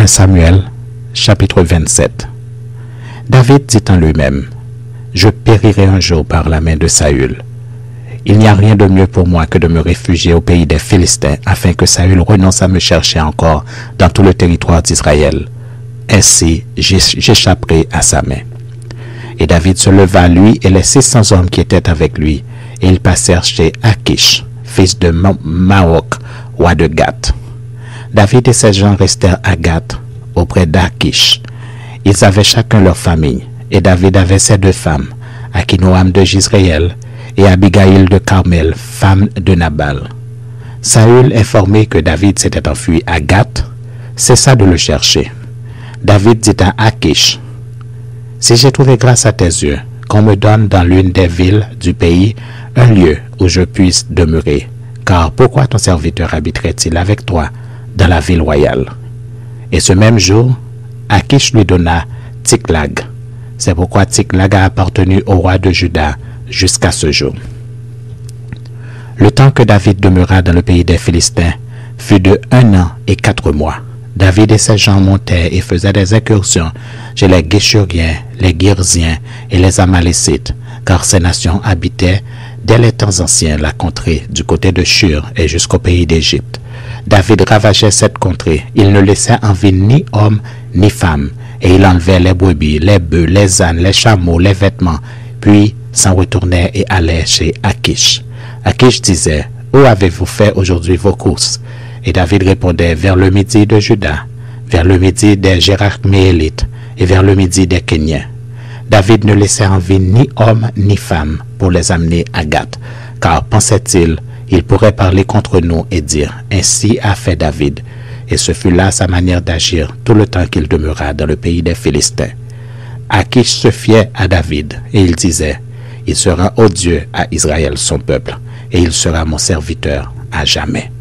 1 Samuel, chapitre 27. David dit en lui-même, « Je périrai un jour par la main de Saül. Il n'y a rien de mieux pour moi que de me réfugier au pays des Philistins, afin que Saül renonce à me chercher encore dans tout le territoire d'Israël. Ainsi, j'échapperai à sa main. » Et David se leva, lui et les 600 hommes qui étaient avec lui, et ils passèrent chez Akish, fils de Maok, roi de Gath. David et ses gens restèrent à Gath, auprès d'Akish. Ils avaient chacun leur famille, et David avait ses 2 femmes, Akinoam de Jizréel et Abigaïl de Carmel, femme de Nabal. Saül, informé que David s'était enfui à Gath, cessa de le chercher. David dit à Akish, « Si j'ai trouvé grâce à tes yeux, qu'on me donne dans l'une des villes du pays un lieu où je puisse demeurer, car pourquoi ton serviteur habiterait-il avec toi dans la ville royale? » Et ce même jour, Akish lui donna Tsiklag. C'est pourquoi Tsiklag a appartenu au roi de Juda jusqu'à ce jour. Le temps que David demeura dans le pays des Philistins fut de 1 an et 4 mois. David et ses gens montaient et faisaient des incursions chez les Guéchuriens, les Girziens et les Amalécites, car ces nations habitaient dès les temps anciens la contrée du côté de Shur et jusqu'au pays d'Égypte. David ravageait cette contrée, il ne laissait en vie ni homme ni femme, et il enlevait les brebis, les bœufs, les ânes, les chameaux, les vêtements, puis s'en retournait et allait chez Akish. Akish disait, « Où avez-vous fait aujourd'hui vos courses ?» Et David répondait, « Vers le midi de Juda, vers le midi des Jérachméélites et vers le midi des Kéniens. » David ne laissait en vie ni homme ni femme pour les amener à Gath, car pensait-il, il pourrait parler contre nous et dire, « Ainsi a fait David. » Et ce fut là sa manière d'agir tout le temps qu'il demeura dans le pays des Philistins. Akish se fiait à David, et il disait, « Il sera odieux à Israël son peuple, et il sera mon serviteur à jamais. »